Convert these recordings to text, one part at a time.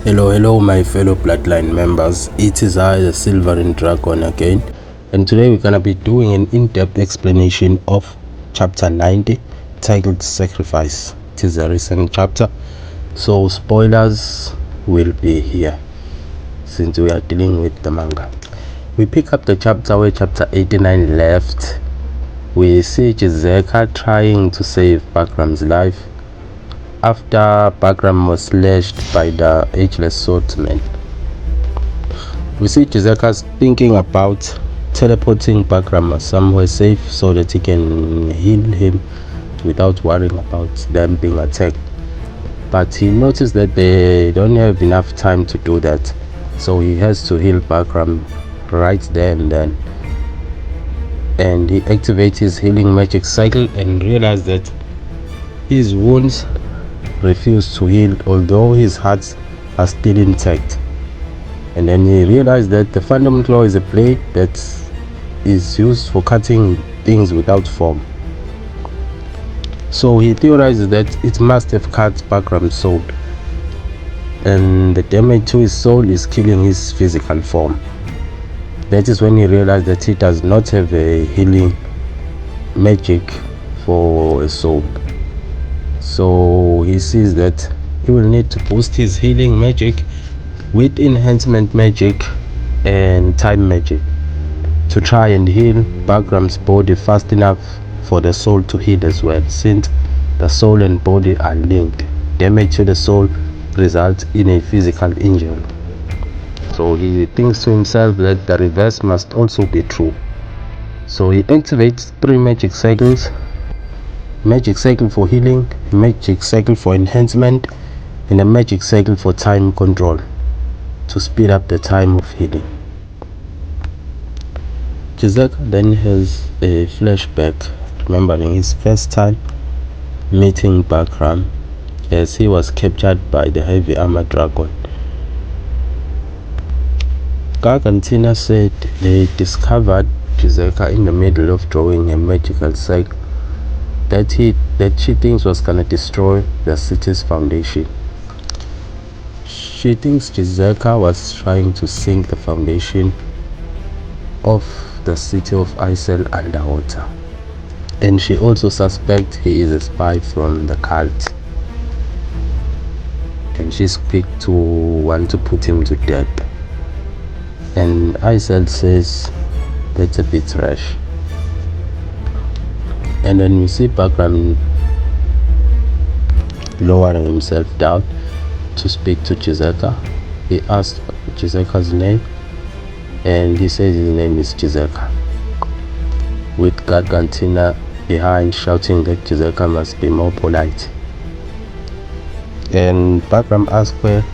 Hello my fellow Bloodline members, it is I, the Silvering Dragon again, and today we're gonna be doing an in-depth explanation of chapter 90 titled Sacrifice. It is a recent chapter, so spoilers will be here since we are dealing with the manga. We pick up the chapter where chapter 89 left. We see Chizeka trying to save Bagram's life after Bagram was slashed by the ageless swordsman. We see Chizeka's thinking about teleporting Bagram somewhere safe so that he can heal him without worrying about them being attacked. But he noticed that they don't have enough time to do that, so he has to heal Bagram right there and then. And he activates his healing magic cycle and realized that his wounds refused to heal, although his hearts are still intact. And then he realized that the Phantom Claw is a blade that is used for cutting things without form. So he theorized that it must have cut Bagram's soul, and the damage to his soul is killing his physical form. That is when he realized that he does not have a healing magic for a soul. So he sees that he will need to boost his healing magic with enhancement magic and time magic to try and heal Bagram's body fast enough for the soul to heal as well, since the soul and body are linked. Damage to the soul results in a physical injury. So he thinks to himself that the reverse must also be true. So he activates 3 magic cycles: magic cycle for healing, magic cycle for enhancement, and a magic cycle for time control to speed up the time of healing. Chizeka then has a flashback, remembering his first time meeting Bagram as he was captured by the heavy armored dragon. Gargantina said they discovered Chizeka in the middle of drawing a magical cycle that she thinks was gonna destroy the city's foundation. She thinks Chizeka was trying to sink the foundation of the city of Isel underwater, and she also suspects he is a spy from the cult, and she's quick to want to put him to death. And Isel says that's a bit rash. And then we see Bagram lowering himself down to speak to Chizeka. He asked Chizeka's name, and he says his name is Chizeka, with Gargantina behind shouting that Chizeka must be more polite. And Bagram asks where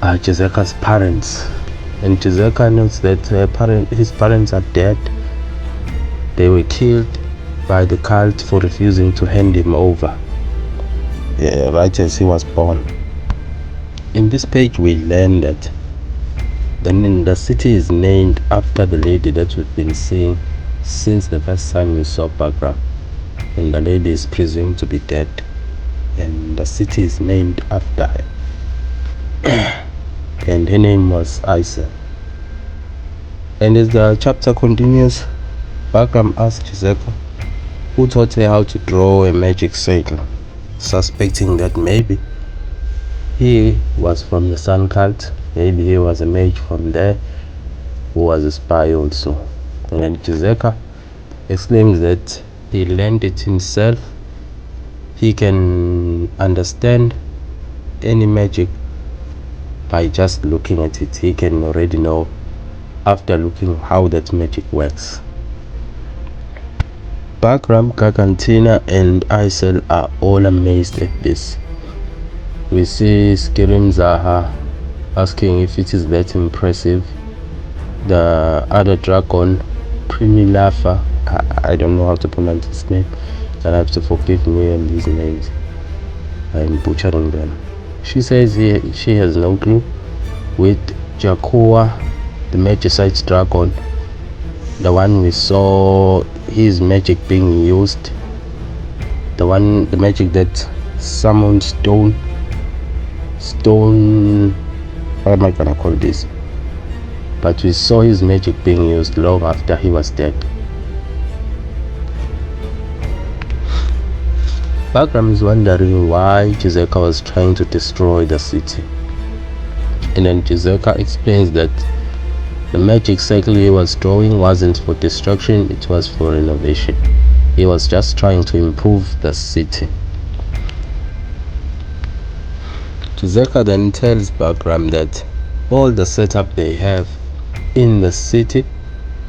are Chizeka's parents, and Chizeka notes that his parents are dead. They were killed by the cult for refusing to hand him over, right as he was born. In this page we learn that the city is named after the lady that we've been seeing since the first time we saw Bagram, and the lady is presumed to be dead, and the city is named after her. And her name was Isa. And as the chapter continues, Bagram asks Chizeka who taught her how to draw a magic cycle, suspecting that maybe he was from the Sun Cult, maybe he was a mage from there who was a spy also. And then Chizeka exclaims that he learned it himself. He can understand any magic by just looking at it. He can already know after looking how that magic works. Bagram, Gargantina, and Isel are all amazed at this. We see Skirim Zaha asking if it is that impressive. The other dragon, Primilafa, I don't know how to pronounce his name, and I have to forgive me on these names, I'm butchering them. She says she has no clue. With Jakua, the Magicite dragon, the one we saw his magic being used, the magic that summoned stone How am I gonna call this? But we saw his magic being used long after he was dead. Bagram is wondering why Jizeka was trying to destroy the city. And then Jizeka explains that the magic cycle he was drawing wasn't for destruction, it was for renovation. He was just trying to improve the city. Jizeka then tells Bagram that all the setup they have in the city,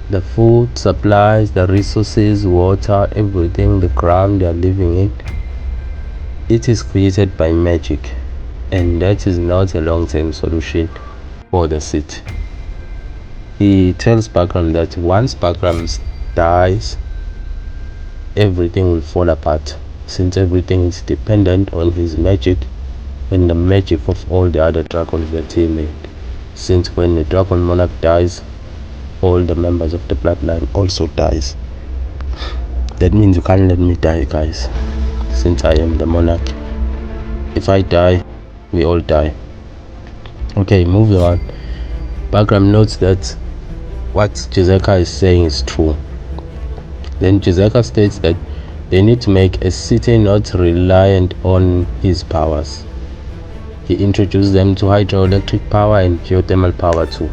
the food, supplies, the resources, water, everything, the ground they are living in, it is created by magic, and that is not a long-term solution for the city. He tells Bagram that once Bagram dies, everything will fall apart, since everything is dependent on his magic and the magic of all the other dragons that he made. Since when the dragon monarch dies, all the members of the bloodline also dies. That means you can't let me die, guys, since I am the monarch. If I die, we all die. Okay, moving on. Bagram notes that what Jizeka is saying is true. Then Jizeka states that they need to make a city not reliant on his powers. He introduced them to hydroelectric power and geothermal power too.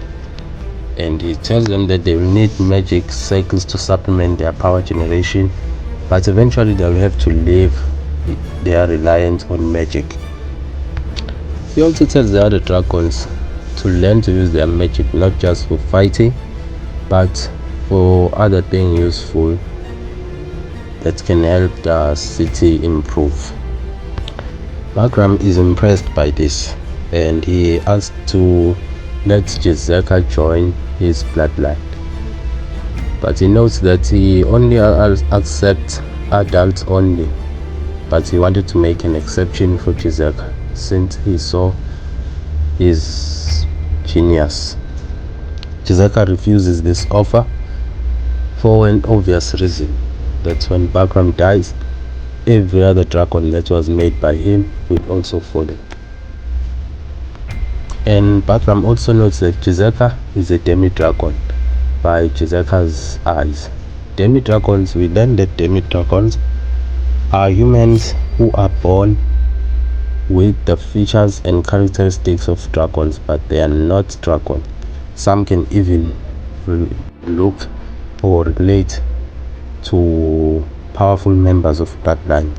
And he tells them that they will need magic cycles to supplement their power generation, but eventually they will have to leave their reliance on magic. He also tells the other dragons to learn to use their magic not just for fighting, but for other things useful that can help the city improve. Bagram is impressed by this, and he asks to let Jizeka join his bloodline. But he notes that he only accepts adults only, but he wanted to make an exception for Jizeka since he saw his genius. Jizeka refuses this offer for an obvious reason, that when Bagram dies, every other dragon that was made by him will also follow. And Bagram also notes that Jizeka is a demi-dragon by Jizeka's eyes. Demi-dragons, we learn that demi-dragons are humans who are born with the features and characteristics of dragons, but they are not dragons. Some can even look or relate to powerful members of bloodlines,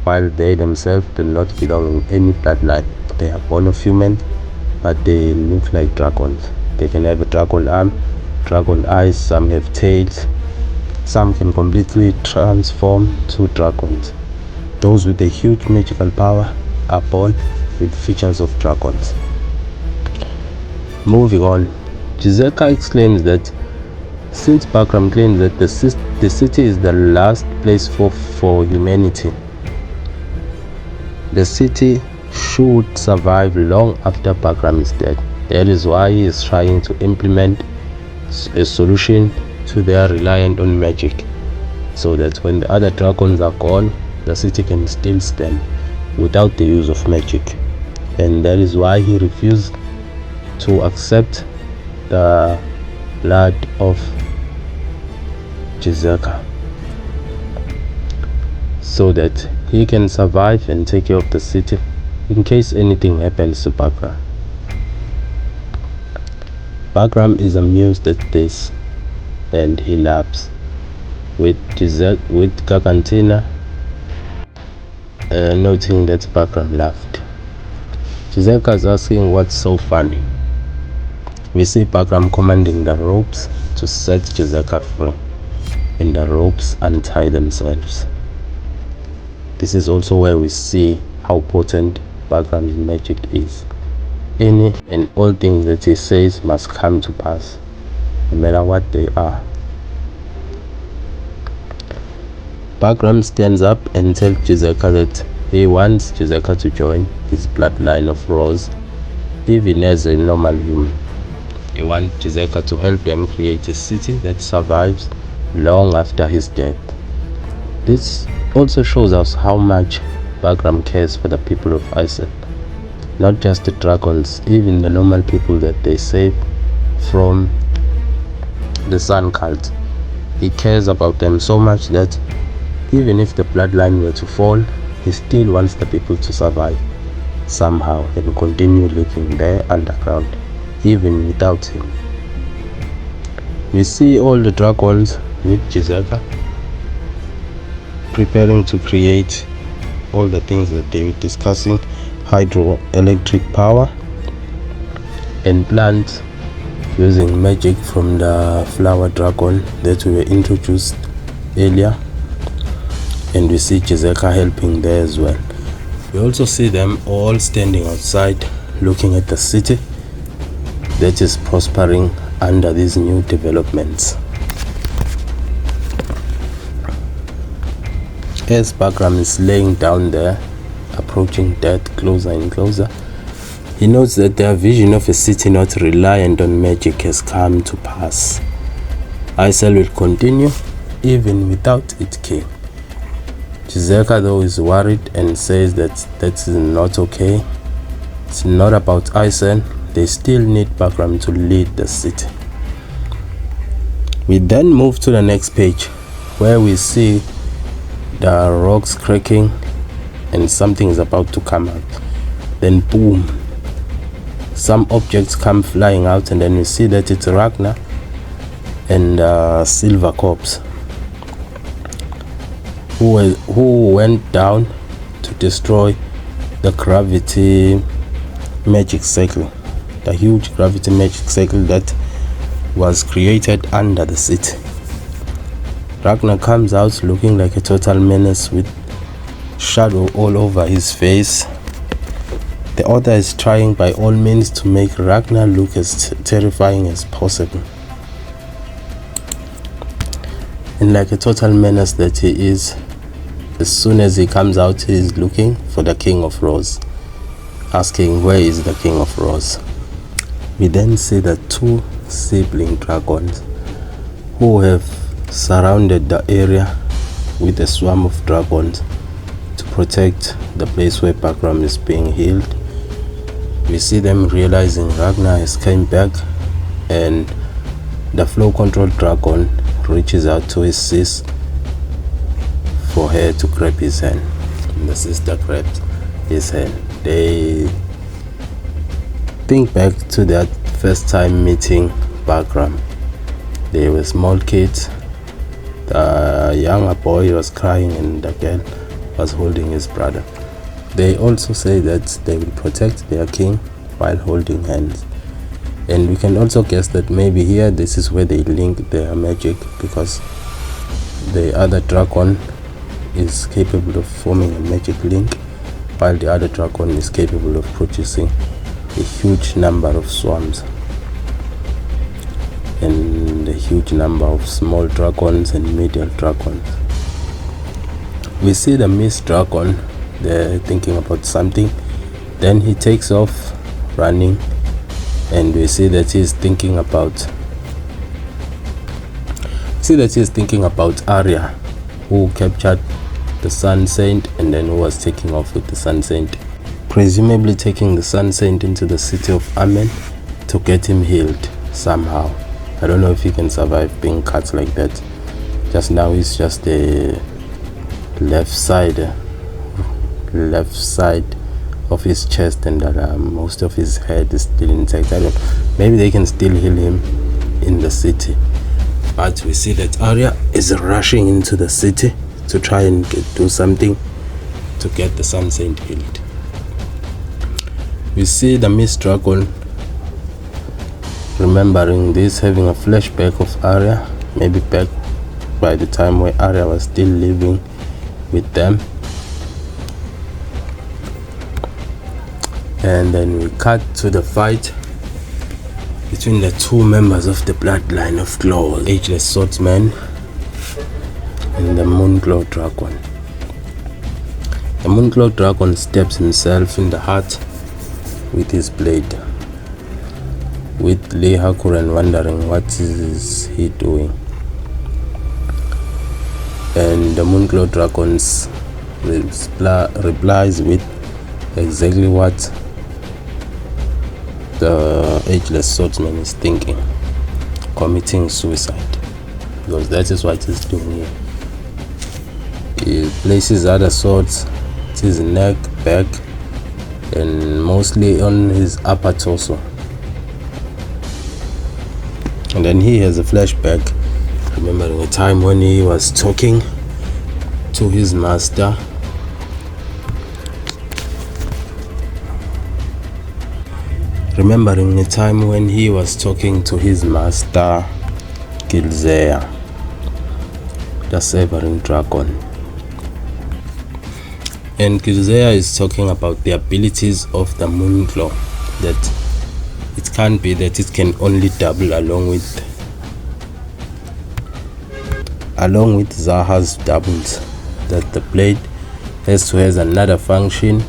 while they themselves do not belong in any bloodline. They are born of humans, but they look like dragons. They can have a dragon arm, dragon eyes, some have tails, some can completely transform to dragons. Those with a huge magical power are born with features of dragons. Moving on, Jizeka exclaims that since Bagram claims that the city is the last place for humanity, the city should survive long after Bagram is dead. That is why he is trying to implement a solution to their reliance on magic, so that when the other dragons are gone, the city can still stand without the use of magic. And that is why he refused to accept the blood of Jizeka, so that he can survive and take care of the city in case anything happens to Bagram. Bagram is amused at this, and he laughs with Gargantina, noting that Bagram laughed. Jizeka is asking what's so funny. We see Bagram commanding the ropes to set Jizeka free, and the ropes untie themselves. This is also where we see how potent Bagram's magic is. Any and all things that he says must come to pass, no matter what they are. Bagram stands up and tells Jizeka that he wants Jizeka to join his bloodline of Roars, even as a normal human. He wants Jizeka to help them create a city that survives long after his death. This also shows us how much Bagram cares for the people of Iceland. Not just the dragons, even the normal people that they save from the sun cult. He cares about them so much that even if the bloodline were to fall, he still wants the people to survive somehow and continue living there underground, even without him. We see all the dragons with Jizeka preparing to create all the things that they were discussing: hydroelectric power and plants using magic from the flower dragon that we were introduced earlier. And we see Jizeka helping there as well. We also see them all standing outside looking at the city that is prospering under these new developments. As Bagram is laying down there, approaching death closer and closer, he notes that their vision of a city not reliant on magic has come to pass. Isel will continue even without its king. Jizeka though is worried and says that is not okay. It's not about Isel. They still need Bagram to lead the city. We then move to the next page where we see the rocks cracking and something is about to come out. Then boom, some objects come flying out, and then we see that it's Ragna and Silver Corpse who went down to destroy the gravity magic circle, the huge gravity magic circle that was created under the city. Ragna comes out looking like a total menace with shadow all over his face. The author is trying by all means to make Ragna look as terrifying as possible. And like a total menace that he is, as soon as he comes out, he is looking for the King of Roars, asking where is the King of Roars. We then see the two sibling dragons who have surrounded the area with a swarm of dragons to protect the place where Bagram is being healed. We see them realizing Ragna has come back, and the flow control dragon reaches out to his sis for her to grab his hand, and the sister grabs his hand. They think back to that first time meeting Bagram. They were small kids. The younger boy was crying and the girl was holding his brother. They also say that they will protect their king while holding hands. And we can also guess that maybe here this is where they link their magic, because the other dragon is capable of forming a magic link, while the other dragon is capable of producing a huge number of swarms and a huge number of small dragons and medium dragons. We see the mist dragon there thinking about something. Then he takes off running, and we see that he's thinking about Arya, who captured the Sun Saint and then who was taking off with the Sun Saint, presumably taking the Sun Saint into the city of Amen to get him healed somehow. I don't know if he can survive being cut like that. Just now he's just the left side of his chest, and most of his head is still intact. Maybe they can still heal him in the city. But we see that Arya is rushing into the city to try and do something to get the Sun Saint healed. We see the Mist Dragon remembering this, having a flashback of Arya, maybe back by the time where Arya was still living with them. And then we cut to the fight between the two members of the Bloodline of Roars, Ageless Swordsman and the Moonclaw Dragon. The Moonclaw Dragon stabs himself in the heart with his blade, with Lee Hakuren wondering what is he doing. And the Moonclaw Dragon replies with exactly what the ageless swordsman is thinking, committing suicide, because that is what he's doing here. He places other swords at his neck, back, and mostly on his upper torso. And then he has a flashback, remembering a time when he was talking to his master. Remembering a time when he was talking to his master, Gilzea, the Severing Dragon. And Gilzea is talking about the abilities of the Moonclaw, that it can't be that it can only double along with Zaha's doubles, that the blade has to have another function,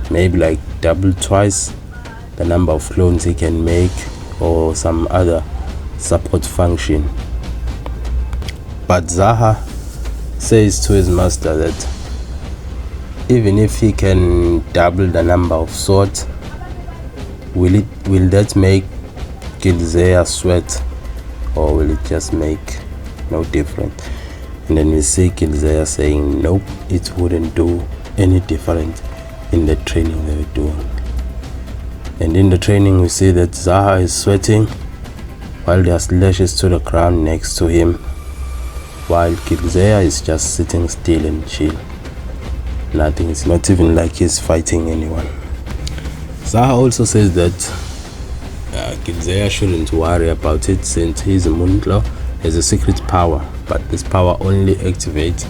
maybe like double twice the number of clones he can make, or some other support function. But Zaha says to his master that even if he can double the number of swords, will that make Gilzea sweat, or will it just make no difference? And then we see Gilzea saying nope, it wouldn't do any different in the training they were doing. And in the training we see that Zaha is sweating while there are slashes to the ground next to him, while Gilzea is just sitting still and chill. Nothing, it's not even like he's fighting anyone. Zaha also says that Gilzea shouldn't worry about it, since his Moonclaw has a secret power, but this power only activates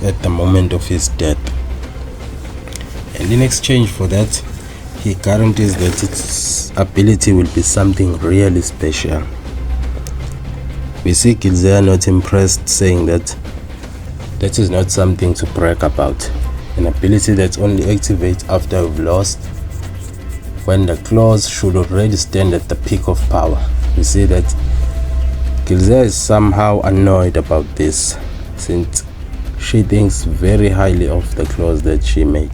at the moment of his death. And in exchange for that, he guarantees that its ability will be something really special. We see Gilzea not impressed, saying that that is not something to brag about. An ability that only activates after you've lost, when the claws should already stand at the peak of power. We see that Gilzea is somehow annoyed about this, since she thinks very highly of the claws that she made.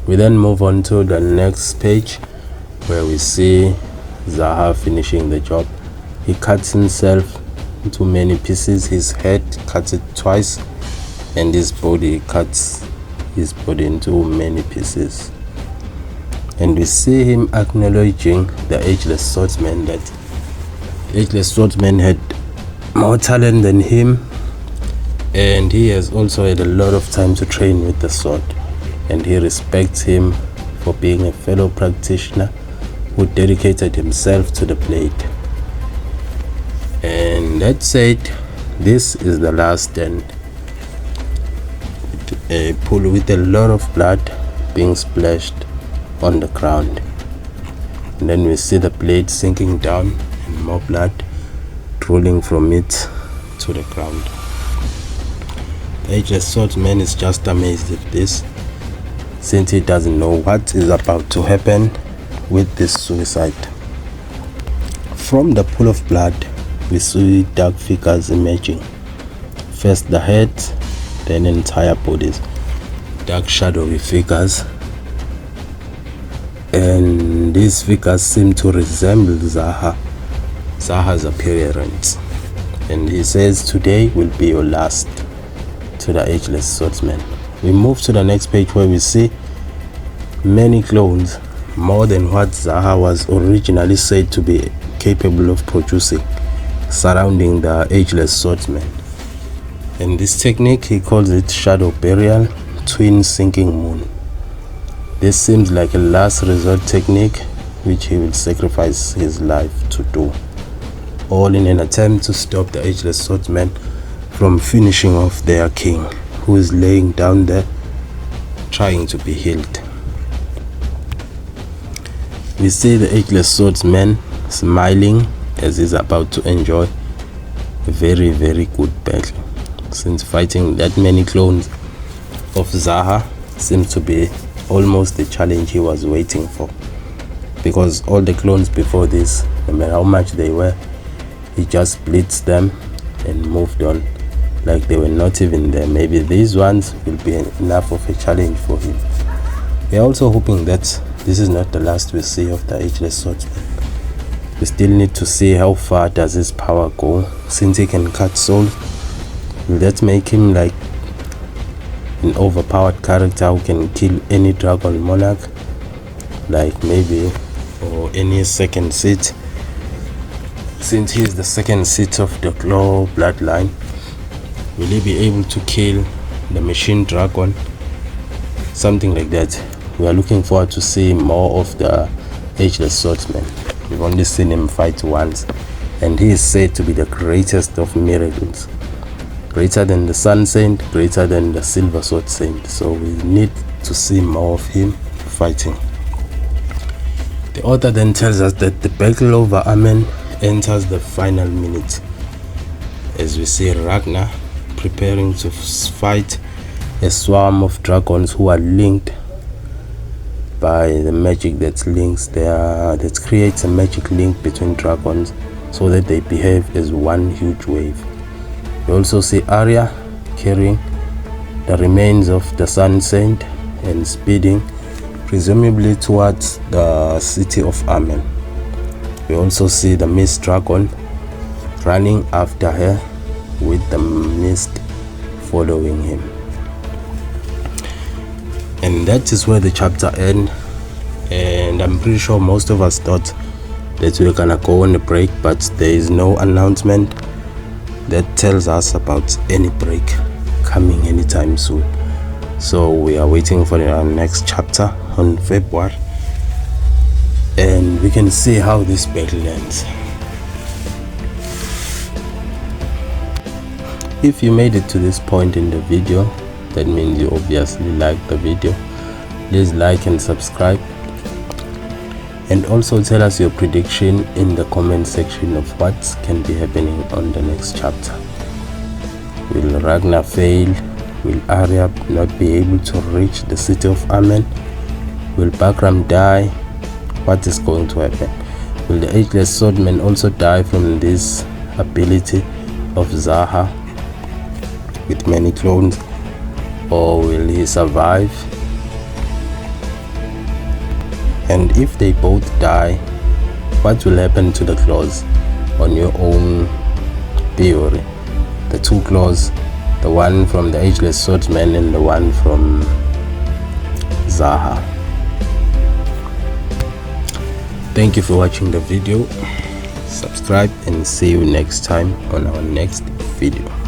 We then move on to the next page, where we see Zaha finishing the job. He cuts himself into many pieces. His head cuts it twice, and his body cuts his body into many pieces. And we see him acknowledging the ageless swordsman, that the ageless swordsman had more talent than him, and he has also had a lot of time to train with the sword, and he respects him for being a fellow practitioner who dedicated himself to the blade. And that said, this is the last, and a pool with a lot of blood being splashed on the ground. And then we see the blade sinking down and more blood rolling from it to the ground. The ageless swordsman is just amazed at this, since he doesn't know what is about to happen with this suicide. From the pool of blood, we see dark figures emerging. First the head, then entire bodies. Dark shadowy figures. And these figures seem to resemble Zaha's appearance. And he says, today will be your last, to the ageless swordsman. We move to the next page, where we see many clones, more than what Zaha was originally said to be capable of producing, surrounding the ageless swordsman. And this technique, he calls it shadow burial, twin sinking moon. This seems like a last resort technique which he will sacrifice his life to do, all in an attempt to stop the ageless swordsman from finishing off their king, who is laying down there trying to be healed. We see the ageless swordsman smiling as he's about to enjoy a very, very good battle, since fighting that many clones of Zaha seems to be almost the challenge he was waiting for, because all the clones before this, no matter how much they were, he just blitzed them and moved on like they were not even there. Maybe these ones will be enough of a challenge for him. We are also hoping that this is not the last we see of the Ageless Swordsman. We still need to see how far does his power go, since he can cut souls. Will that make him like an overpowered character who can kill any dragon monarch, like maybe, or any second seat, since he is the second seat of the Claw bloodline? Will he be able to kill the machine dragon, something like that? We are looking forward to see more of the Ageless Swordsman. We've only seen him fight once, and he is said to be the greatest of miracles, greater than the Sun Saint, greater than the Silver Sword Saint. So we need to see more of him fighting. The author then tells us that the battle over Amen enters the final minute, as we see Ragna preparing to fight a swarm of dragons who are linked by the magic that creates a magic link between dragons, so that they behave as one huge wave. We also see Arya carrying the remains of the Sun Saint and speeding presumably towards the city of Amen. We also see the Mist Dragon running after her, with the mist following him. And that is where the chapter ends. And I'm pretty sure most of us thought that we were gonna go on a break, but there is no announcement that tells us about any break coming anytime soon. So we are waiting for our next chapter on February, and we can see how this battle ends. If you made it to this point in the video, that means you obviously liked the video. Please like and subscribe, and also tell us your prediction in the comment section of what can be happening on the next chapter. Will Ragnar fail? Will Arya not be able to reach the city of Amen? Will Bagram die? What is going to happen? Will the Ageless Swordman also die from this ability of Zaha with many clones, or will he survive? And if they both die, what will happen to the claws? On your own theory, the two claws, the one from the Ageless Swordsman and the one from Zaha. Thank you for watching the video. Subscribe and see you next time on our next video.